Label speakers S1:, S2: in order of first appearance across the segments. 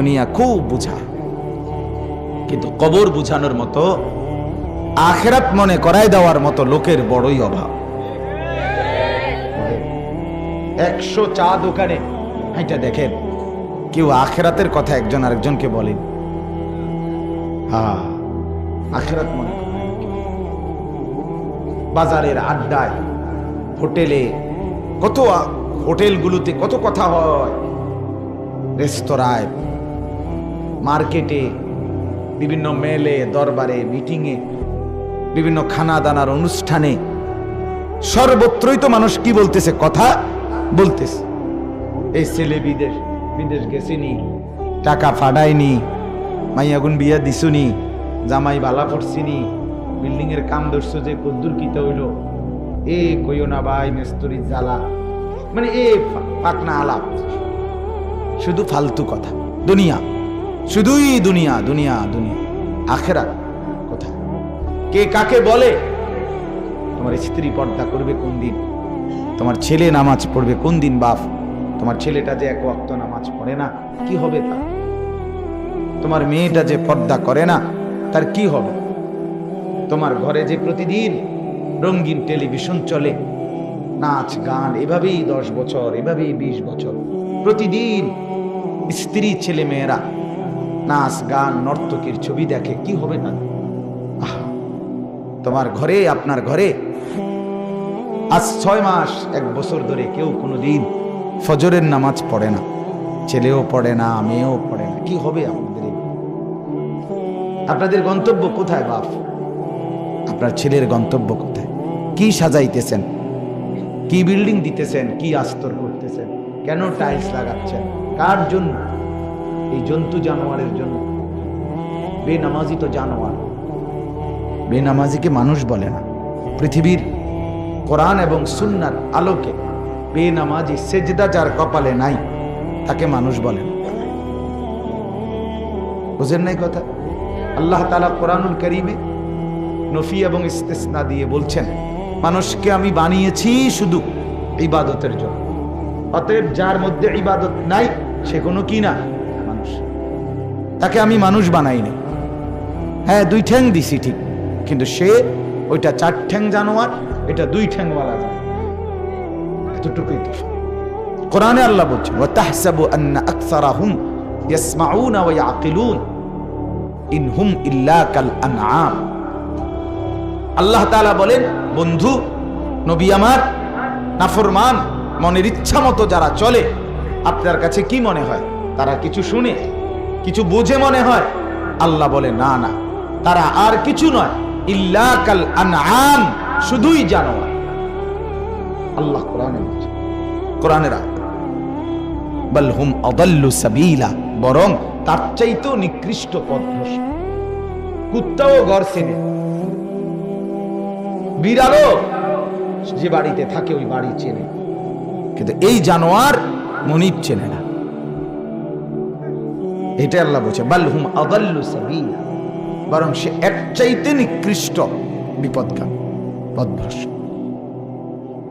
S1: দুনিয়া খুব বুঝায়, কিন্তু কবর বুঝানোর মতো, আখিরাত মনে করাই দেওয়ার মতো লোকের বড়ই অভাব। 100 চা দোকানে এটা দেখেন, কেউ আখিরাতের কথা একজন আরেকজনকে বলেন। হ্যাঁ, আখিরাত মনে করেন। বাজারের আড্ডায়, হোটেলে, কত হোটেলগুলোতে কত কথা হয়, রেস্তোরাঁয়, মার্কেটে, বিভিন্ন মেলে, দরবারে, মিটিংয়ে, বিভিন্ন খানা দানার অনুষ্ঠানে, সর্বত্রই তো মানুষ কি বলতেছে? কথা বলতেছে। এই ছেলে বিদেশ গেছিনি, টাকা ফাডায়নি, মাইয়াগুন বিয়া দিছুনি, জামাই বালা করছিনি, বিল্ডিং এর কাম ধরছো যে কদ্দুর কিতা হইল, এ কইও না ভাই মেস্তরি জ্বালা, মানে এ পাকনা আলাপ, শুধু ফালতু কথা। দুনিয়া, শুধুই দুনিয়া দুনিয়া দুনিয়া। আখিরাত কোথায়? কে কাকে বলে? তোমার স্ত্রী পর্দা করবে কোন দিন? তোমার ছেলে নামাজ পড়বে কোন দিন? বাপ, তোমার ছেলেটা যে 1 ওয়াক্ত নামাজ পড়ে না, কি হবে তার? তোমার মেয়েটা যে পর্দা করে না, তার কি হবে? তোমার ঘরে যে প্রতিদিন রঙিন টেলিভিশন চলে, নাচ গান, এভাবেই 10 বছর, এভাবেই 20 বছর, প্রতিদিন স্ত্রী ছেলে মেয়েরা নাচ গান নর্তকীর ছবি দেখে, কি হবে না? তোমার ঘরে, আপনার ঘরে আজ 6 মাস 1 বছর ধরে কেউ কোনোদিন ফজরের নামাজ পড়ে না, ছেলেও পড়ে না, মেয়েও পড়ে না, কি হবে আপনাদের? আপনাদের গন্তব্য কোথায় বাপ? আপনার ছেলের গন্তব্য কোথায়? কি সাজাইতেছেন? কি বিল্ডিং দিতেছেন? কি আস্তর করতেছেন? কেন টাইলস লাগাচ্ছেন? কার জন্য? এই জন্তু জানোয়ারের জন্য। বেনামাজি তো জানোয়ার। বেনামাজিকে মানুষ বলে না। পৃথিবীর কোরআন এবং সুন্নার আলোকে বেনামাজি, সেজদা যার কপালে নাই, তাকে মানুষ বলেন। বুঝেন নাই কথা? আল্লাহ তাআলা কোরআনুল কারীমে নফি এবং ইস্তিসনা দিয়ে বলছেন, মানুষকে আমি বানিয়েছি শুধু ইবাদতের জন্য। অতএব যার মধ্যে ইবাদত নাই, সে কোনো কি না? মানুষ। তাকে আমি মানুষ বানাইনি। হ্যাঁ, 2 ঠ্যাং দিছি ঠিক, কিন্তু সে ওইটা 4 ঠ্যাং জানোয়ার, এটা 2 ঠ্যাংওয়ালা জানোয়ার। এতটুকুই তো। কোরআনে আল্লাহ বলছেন, ওয়া তাহসাবু আন্না আকসারাহুম ইয়াসমাউনা ওয়া ইয়াকিলুন ইনহুম ইল্লা কাল আনআম। আল্লাহ তাআলা বলেন, বন্ধু নবী আমার, নাফরমান মনের ইচ্ছা মতো যারা চলে, আপনার কাছে কি মনে হয়? তারা কিছু শুনে, কিছু বুঝে মনে হয়? আল্লাহ বলে, না না, তারা আর কিছু নয়, ইল্লা কাল আনআম, শুধুই জানোয়ার। আল্লাহ কোরআনে বলছে, কোরআনের আয়াত, বাল হুম আদাল্লু সাবিলা, বরং তার চাইতেও নিকৃষ্ট পথভ্রষ্ট। কুত্তাও ঘর চেনে, বিড়ালও যে বাড়িতে থাকে ওই বাড়ি চেনে, কিন্তু এই জানোয়ার মনিব চেনে না। এটা আল্লাহ বলছে, বাল হুম আদাল্লু সাবিলা, বরং সে এক চাইতে নিকৃষ্ট বিপদগামী, পথভ্রষ্ট।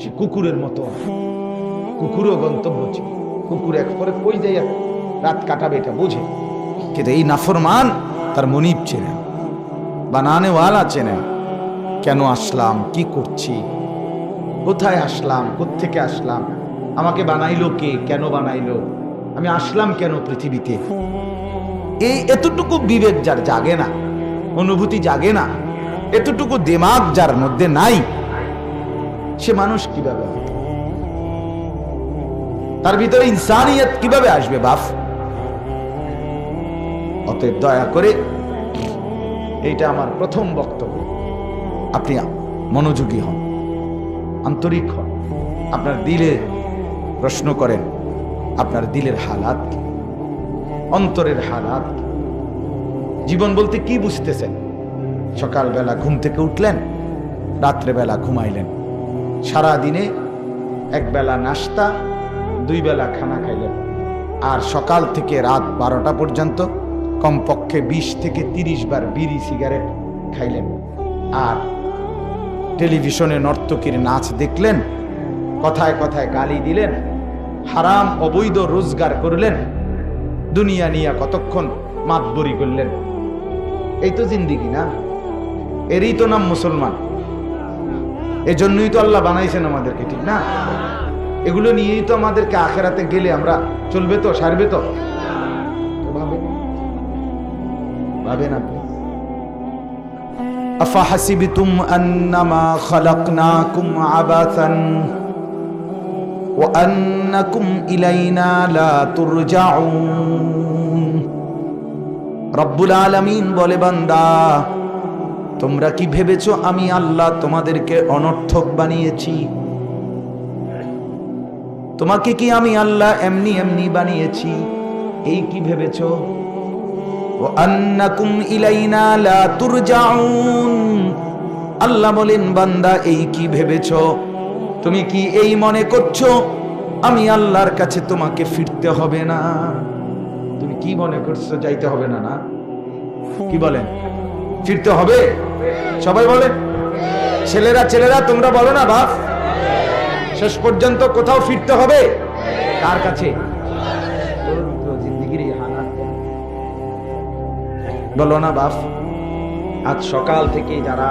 S1: সে কুকুরের মতো। কুকুরও গন্তব্য ছিল, কুকুর এক পরে কই যাই রাত কাটাবে এটা বোঝে, কিন্তু এই নাফরমান তার মনিব চেনে, বানানেওয়ালা চেনে। কেন আসলাম, কি করছি, কোথায় আসলাম, কোত্থেকে আসলাম, আমাকে বানাইলো কে, কেন বানাইলো, আমি আসলাম কেন পৃথিবীতে, এই এতটুকু বিবেক যার জাগে না, অনুভূতি জাগে না, এতটুকু দিমাগ যার মধ্যে নাই, সে মানুষ কিভাবে হবে? তার ভিতরে ইনসানিয়ত কিভাবে আসবে বাপ? অতএব দয়া করে, এইটা আমার প্রথম বক্তব্য, আপনি মনোযোগী হন, আন্তরিক হন, আপনার দিলে প্রশ্ন করেন, আপনার দিলের হালাত কি, অন্তরের হালাত কি, জীবন বলতে কি বুঝতেছেন? সকালবেলা ঘুম থেকে উঠলেন, রাত্রেবেলা ঘুমাইলেন, সারা দিনে 1 বেলা নাস্তা, 2 বেলা খানা খাইলেন, আর সকাল থেকে রাত 12টা পর্যন্ত কমপক্ষে 20 থেকে 30 বার বিড়ি সিগারেট খাইলেন, আর টেলিভিশনে নর্তকীর নাচ দেখলেন, কথায় কথায় গালি দিলেন, হারাম অবৈধ রোজগার করলেন, দুনিয়া নিয়ে কতক্ষণ মাতবরি করলেন। এই তো জিন্দিগি না, এরই তো নাম মুসলমান। এজন্যই তো আল্লাহ বানাইছেন আমাদেরকে, ঠিক না? এগুলো নিয়েই তো আমাদেরকে আখেরাতে গেলে আমরা চলবে তো, সারবে তো। ভাবেন আপনি, আফাহাসিবতুম আন্নামা খালাকনাকুম আবাসান ওয়া আন্নাকুম ইলাইনা লা তুরজাউন। রব্বুল আলামিন বলে, বান্দা তোমরা কি ভেবেছো আমি আল্লাহ তোমাদেরকে অনর্থক বানিয়েছি? তোমাকে কি আমি আল্লাহ এমনি এমনি বানিয়েছি? এই কি ভেবেছো? ওয়া আন্নাকুম ইলাইনা লা তুরজাউন। আল্লাহ বলেন, বান্দা এই কি ভেবেছো? তুমি কি এই মনে করছো আমি আল্লাহর কাছে তোমাকে ফিরতে হবে না? তুমি কি মনে করছো যাইতে হবে না? না, কি বলেন? ফিরতে হবে। সবাই বলেন, ছেলেরা তোমরা বলো না বাপ, শেষ পর্যন্ত কোথাও ফিরতে হবে। কার কাছে? জিন্দিগির হালাত বলো না বাপ। আজ সকাল থেকে যারা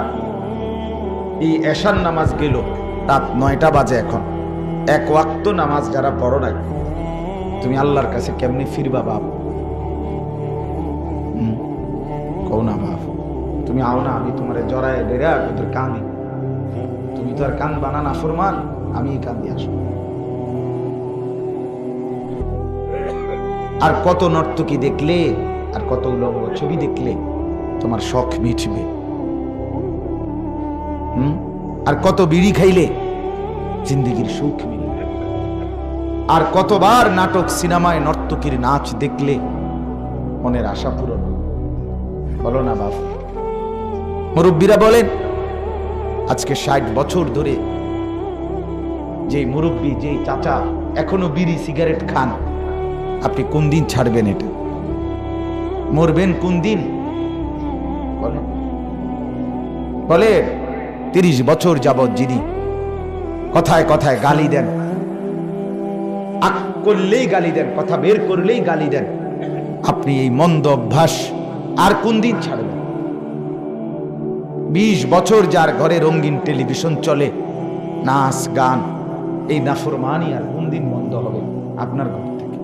S1: এই এশার নামাজ গেল, রাত 9টা বাজে, এখন এক ওয়াক্ত নামাজ যারা পড়ো নাই, তুমি আল্লাহর কাছে কেমনি ফিরবা বাপ? কও না বাপ, তুমি আও না, আমি তোমার জড়ায় ডেরা তোর কাঁদি। তুমি তো আর কান বানা না ফরমান, আমি কান্দি আসবো। আর কত নর্তকী দেখলে, আর কত উলঙ্গ ছবি দেখলে তোমার শখ মিটবে? আর কত বিড়ি খাইলে জিন্দিগির সুখ মিলবে? আর কতবার নাটক সিনেমায় নর্তকীর নাচ দেখলে মনের আশা পূরণ? বলো না বাপ। মুরব্বীরা বলেন, আজকে 60 বছর ধরে যে মুরব্বী, যে চাচা এখনো বিড়ি সিগারেট খান, আপনি কোন দিন ছাড়বেন এটা? মরবেন কোন দিন? বলে 30 বছর যাবৎ যিনি কথায় কথায় গালি দেন, আক করলেই গালি দেন, কথা বের করলেই গালি দেন, আপনি এই মন্দ অভ্যাস আর কোন দিন ছাড়বেন? 20 বছর যার ঘরে রঙিন টেলিভিশন চলে, নাচ গান, এই নাফরমানি আর কোন দিন বন্ধ হবে আপনার ঘর থেকে?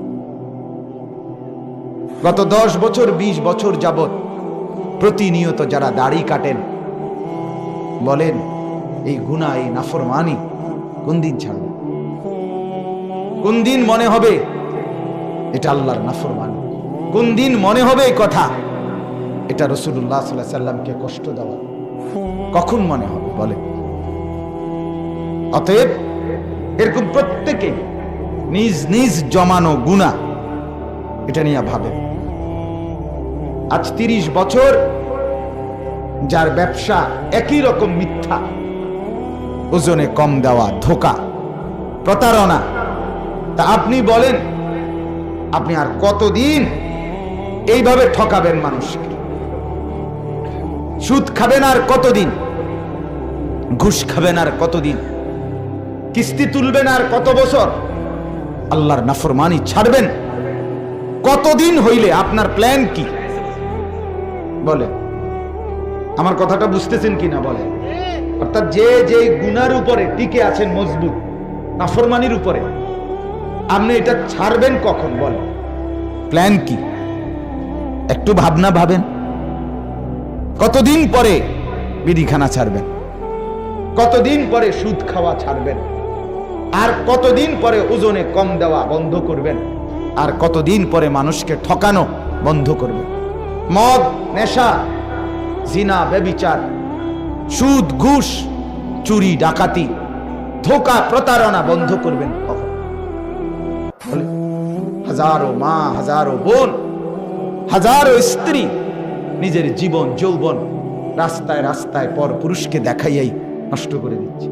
S1: গত 10 বছর 20 বছর যাবৎ প্রতিনিয়ত যারা দাড়ি কাটেন, বলেন এই গুনাহ, এই নাফরমানি কোন দিন ছাড়বে? কোন দিন মনে হবে এটা আল্লাহর নাফরমানি? কোন দিন মনে হবে এই কথা এটা রাসূলুল্লাহ সাল্লাল্লাহু আলাইহি সাল্লামকে কষ্ট দেওয়া? কখন মনে হবে বলে? অতএব এরকম প্রত্যেকে নিজ নিজ জমানো গুনাহ এটা নিয়ে ভাবে। আজ 30 বছর যার ব্যবসা একই রকম মিথ্যা, ওজনে কম দেওয়া, ধোঁকা, প্রতারণা, তা আপনি বলেন আপনি আর কতদিন এইভাবে ঠকাবেন মানুষকে? সুদ খাবেন আর কতদিন? ঘুষ খাবেন আর কতদিন? কিস্তি তুলবেন আর কত বছর? আল্লাহর নাফরমানি ছাড়বেন কতদিন হইলে? আপনার প্ল্যান কি বলে? আমার কথাটা বুঝতেছেন কিনা বলে? অর্থাৎ যে যে গুনার উপরে টিকে আছেন মজবুত, নাফরমানির উপরে, আপনি এটা ছাড়বেন কখন বলে? প্ল্যান কি? একটু ভাবনা ভাবেন। কতদিন পরে বিড়িখানা ছাড়বেন? কতদিন পরে সুদ খাওয়া ছাড়বেন? আর কতদিন পরে ওজনে কম দেওয়া বন্ধ করবেন? আর কতদিন পরে মানুষকে ঠকানো বন্ধ করবেন? মদ, নেশা, জিনা, ব্যভিচার, সুদ, ঘুষ, চুরি, ডাকাতি, ধোঁকা, প্রতারণা বন্ধ করবেন কখন? হাজারো মা, হাজারো বোন, হাজারো স্ত্রী নিজের জীবন যৌবন রাস্তায় রাস্তায় পর পুরুষকে দেখাইয়াই নষ্ট করে দিচ্ছে।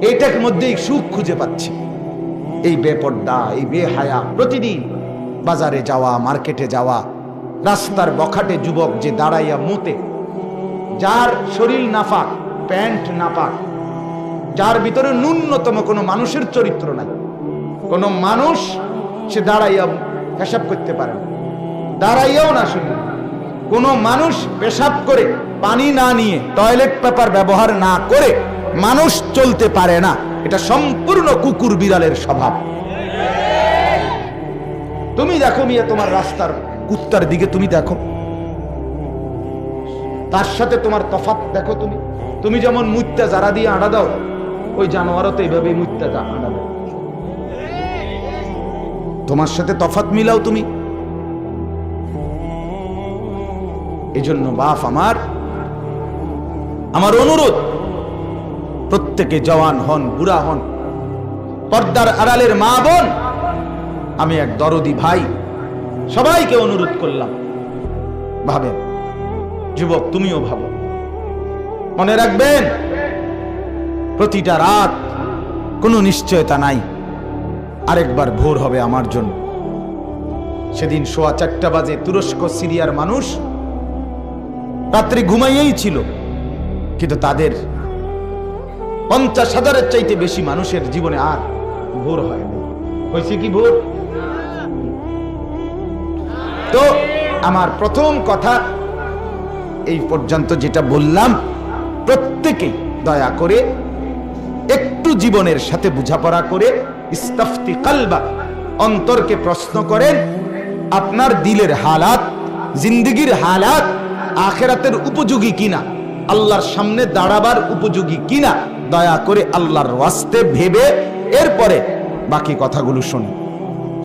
S1: এইটার মধ্যেই সুখ খুঁজে পাচ্ছে। এই বেপর্দা, এই বেহায়া, প্রতিদিন বাজারে যাওয়া, মার্কেটে যাওয়া, রাস্তার বখাটে যুবক যে দাঁড়াইয়া মুতে, যার শরীর নাপাক, প্যান্ট নাপাক, যার ভিতরে ন্যূনতম কোনো মানুষের চরিত্র নাই, কোনো মানুষ সে দাঁড়াইয়া পেশাব করতে পারে না, দাঁড়াইয়াও না। শুধু কোনো মানুষ পেশাব করে পানি না নিয়ে, টয়লেট পেপার ব্যবহার না করে মানুষ চলতে পারে না। এটা সম্পূর্ণ কুকুর বিড়ালের স্বভাব। তুমি দেখো মিয়া, তোমার রাস্তার কুত্তার দিকে তুমি দেখো, তার সাথে তোমার তফাৎ দেখো। তুমি যেমন মুত্তা যারা দিয়ে আড়া দাও, ওই জানোয়ারও তো এইভাবে মুত্তা আড়া দাও। তোমার সাথে তফাৎ মিলাও তুমি। এজন্য বাপ আমার অনুরোধ, প্রত্যেকে জওয়ান হন, বুড়া হন, পর্দার আড়ালের মা বোন, আমি এক দরদি ভাই, সবাইকে অনুরোধ করলাম, ভাবেন। যুবক তুমিও ভাবো, মনে রাখবেন প্রতিটা রাত কোনো নিশ্চয়তা নাই, আরেকবার ভোর হবে আমার জন্য। সেদিন 4:15 বাজে তুরস্ক সিরিয়ার মানুষ রাত্রি ঘুমাইয়েই ছিল, কিন্তু তাদের 50,000-এর চাইতে বেশি মানুষের জীবনে আর ভোর হয়নি। হয়েছে কি ভোর? তো আমার প্রথম কথা এই পর্যন্ত যেটা বললাম, প্রত্যেকেই দয়া করে একটু জীবনের সাথে বোঝাপড়া করে ইস্তাফতি কালবা, অন্তরকে প্রশ্ন করেন আপনার দিলের হালাত, জিন্দেগির হালাত আখিরাতের উপযোগী কিনা, আল্লাহর সামনে দাঁড়াবার উপযোগী কিনা। দয়া করে আল্লাহর ওয়াস্তে ভেবে এরপরে বাকি কথাগুলো শুনুন।